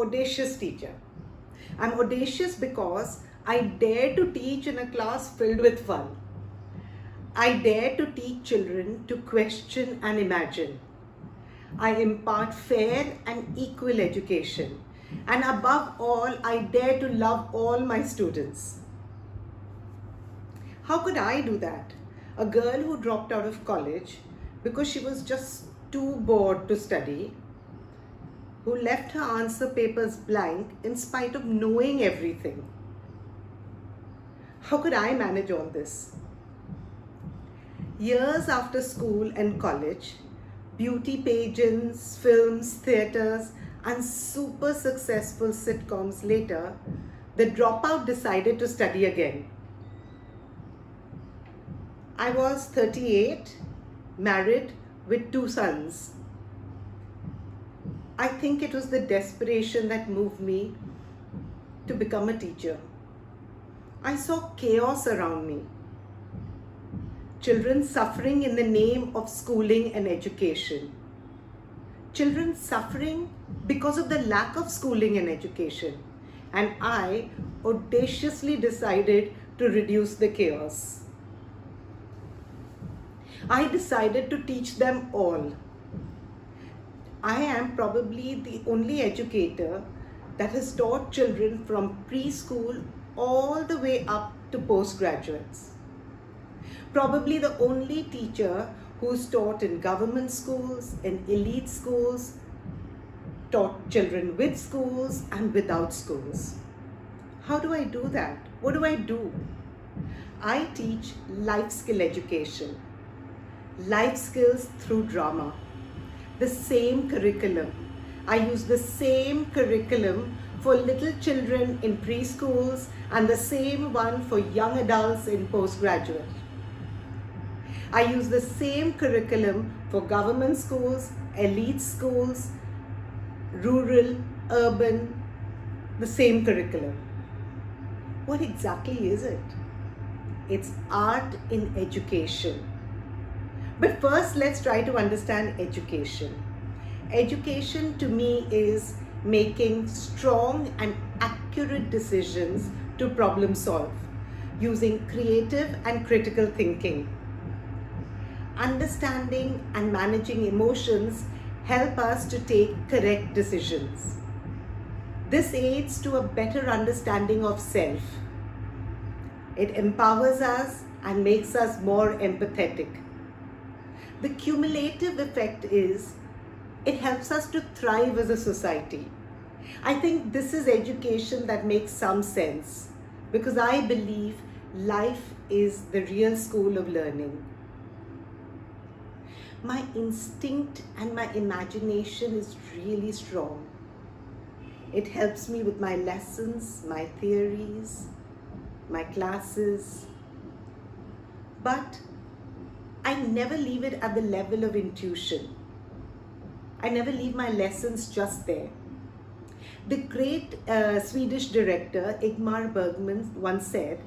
audacious teacher. I'm audacious because I dare to teach in a class filled with fun. I dare to teach children to question and imagine. I impart fair and equal education. And above all, I dare to love all my students. How could I do that? A girl who dropped out of college because she was just too bored to study, who left her answer papers blank in spite of knowing everything. How could I manage all this? Years after school and college, beauty pageants, films, theatres, and super successful sitcoms later, the dropout decided to study again. I was 38, married with 2 sons. I think it was the desperation that moved me to become a teacher. I saw chaos around me. Children suffering in the name of schooling and education. Children suffering because of the lack of schooling and education. And I audaciously decided to reduce the chaos. I decided to teach them all. I am probably the only educator that has taught children from preschool all the way up to postgraduates. Probably the only teacher who's taught in government schools, in elite schools, taught children with schools and without schools. How do I do that? What do I do? I teach life skill education, life skills through drama. The same curriculum. I use the same curriculum for little children in preschools and the same one for young adults in postgraduate. I use the same curriculum for government schools, elite schools, rural, urban, the same curriculum. What exactly is it? It's art in education. But first, let's try to understand education. Education to me is making strong and accurate decisions to problem solve, using creative and critical thinking. Understanding and managing emotions help us to take correct decisions. This aids to a better understanding of self. It empowers us and makes us more empathetic. The cumulative effect is it helps us to thrive as a society. I think this is education that makes some sense because I believe life is the real school of learning. My instinct and my imagination is really strong. It helps me with my lessons, my theories, my classes. But I never leave it at the level of intuition. I never leave my lessons just there. The great Swedish director Ingmar Bergman once said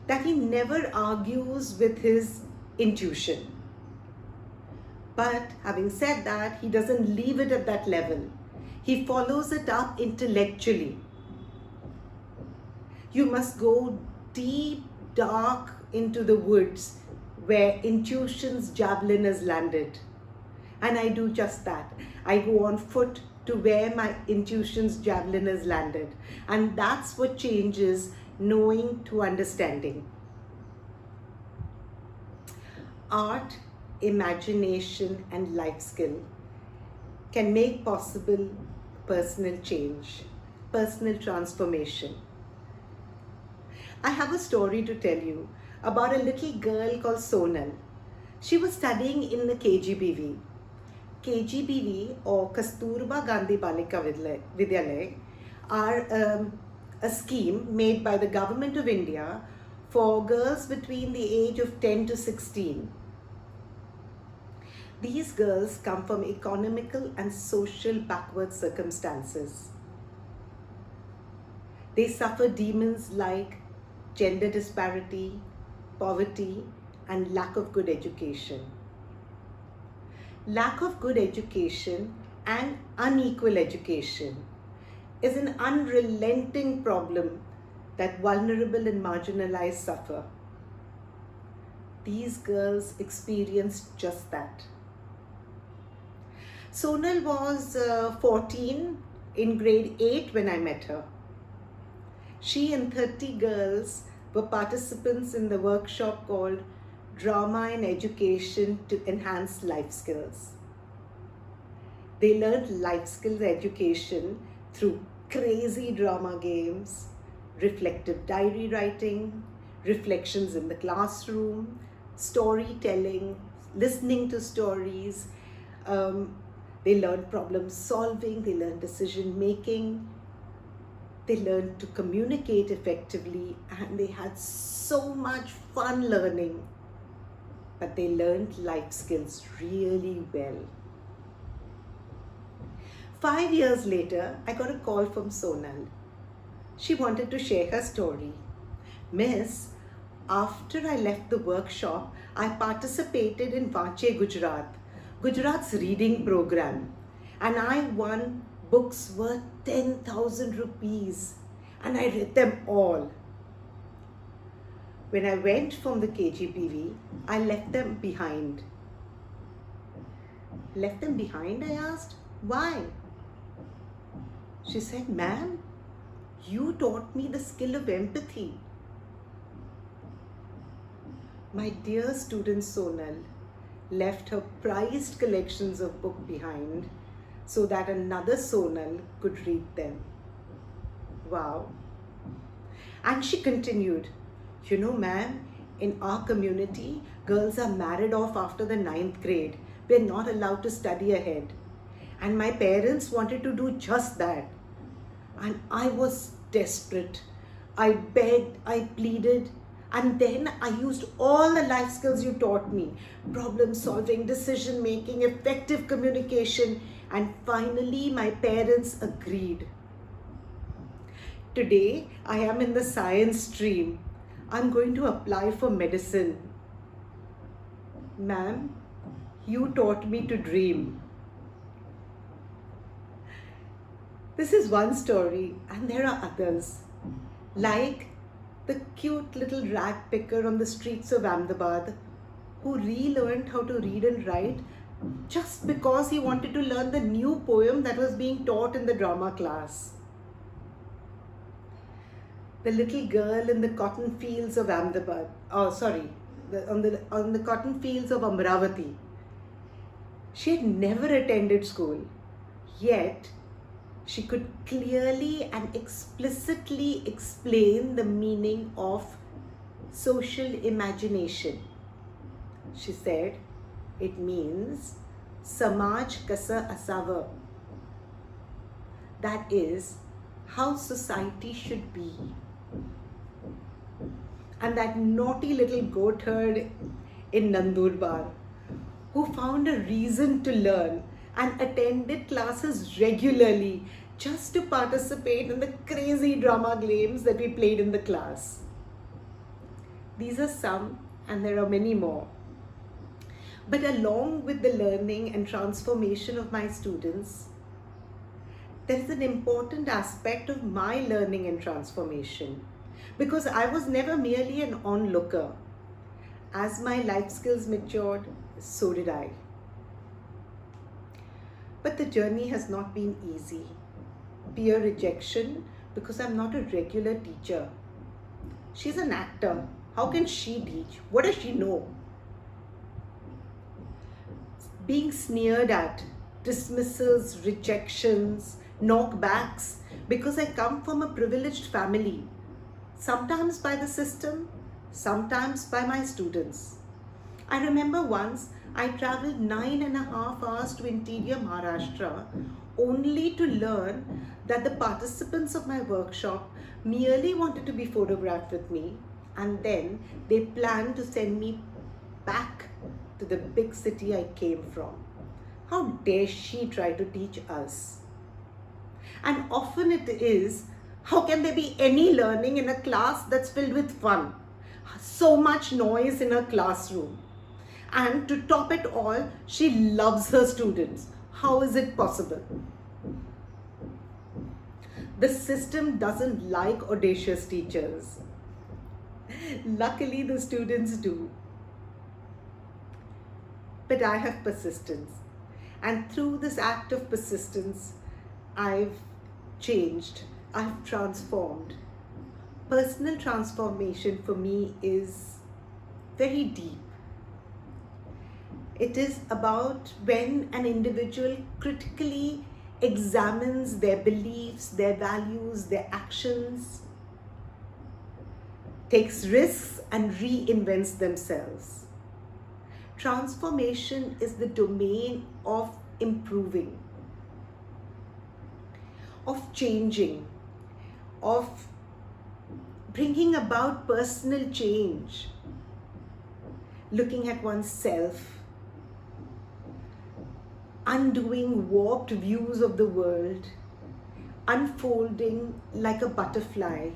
that he never argues with his intuition. But having said that, he doesn't leave it at that level. He follows it up intellectually. You must go deep, dark into the woods where intuition's javelin has landed. And I do just that. I go on foot to where my intuition's javelin has landed. And that's what changes knowing to understanding. Art, imagination, and life skill can make possible personal change, personal transformation. I have a story to tell you about a little girl called Sonal. She was studying in the KGBV. KGBV or Kasturba Gandhi Balika Vidyalaya are a scheme made by the government of India for girls between the age of 10 to 16. These girls come from economical and social backward circumstances. They suffer demons like gender disparity, poverty, and lack of good education. Lack of good education and unequal education is an unrelenting problem that vulnerable and marginalized suffer. These girls experienced just that. Sonal was 14 in grade 8 when I met her. She and 30 girls were participants in the workshop called Drama in Education to Enhance Life Skills. They learned life skills education through crazy drama games, reflective diary writing, reflections in the classroom, storytelling, listening to stories. They learned problem solving, they learned decision making, they learned to communicate effectively, and they had so much fun learning. But they learned life skills really well. 5 years later, I got a call from Sonal. She wanted to share her story. Miss, after I left the workshop, I participated in Vache Gujarat, Gujarat's reading program, and I won books worth 10,000 rupees, and I read them all. When I went from the KGPV, I left them behind. Left them behind, I asked. Why? She said, ma'am, you taught me the skill of empathy. My dear student Sonal left her prized collections of books behind so that another Sonal could read them. Wow. And she continued, you know, ma'am, in our community, girls are married off after the 9th grade. We're not allowed to study ahead. And my parents wanted to do just that. And I was desperate. I begged, I pleaded, and then I used all the life skills you taught me. Problem solving, decision making, effective communication, and finally my parents agreed. Today, I am in the science stream. I'm going to apply for medicine. Ma'am, you taught me to dream. This is one story, and there are others, like the cute little rag picker on the streets of Ahmedabad who relearned how to read and write just because he wanted to learn the new poem that was being taught in the drama class. The little girl in the cotton fields of Ahmedabad, on the cotton fields of Amravati. She had never attended school, yet she could clearly and explicitly explain the meaning of social imagination. She said, it means Samaj Kasa Asava. That is how society should be. And that naughty little goat herd in Nandurbar, who found a reason to learn and attended classes regularly just to participate in the crazy drama games that we played in the class. These are some, and there are many more. But along with the learning and transformation of my students, there is an important aspect of my learning and transformation, because I was never merely an onlooker. As my life skills matured, so did I. But the journey has not been easy. Peer rejection because I'm not a regular teacher. She's an actor. How can she teach? What does she know? Being sneered at, dismissals, rejections, knockbacks because I come from a privileged family. Sometimes by the system, sometimes by my students. I remember once I travelled 9.5 hours to interior Maharashtra only to learn that the participants of my workshop merely wanted to be photographed with me, and then they planned to send me back to the big city I came from. How dare she try to teach us? And often it is, how can there be any learning in a class that's filled with fun? So much noise in her classroom. And to top it all, she loves her students. How is it possible? The system doesn't like audacious teachers. Luckily, the students do. But I have persistence. And through this act of persistence, I've changed, I've transformed. Personal transformation for me is very deep. It is about when an individual critically examines their beliefs, their values, their actions, takes risks and reinvents themselves. Transformation is the domain of improving, of changing, of bringing about personal change, looking at oneself, undoing warped views of the world, unfolding like a butterfly,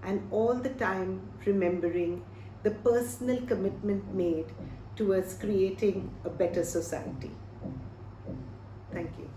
and all the time remembering the personal commitment made towards creating a better society. Thank you.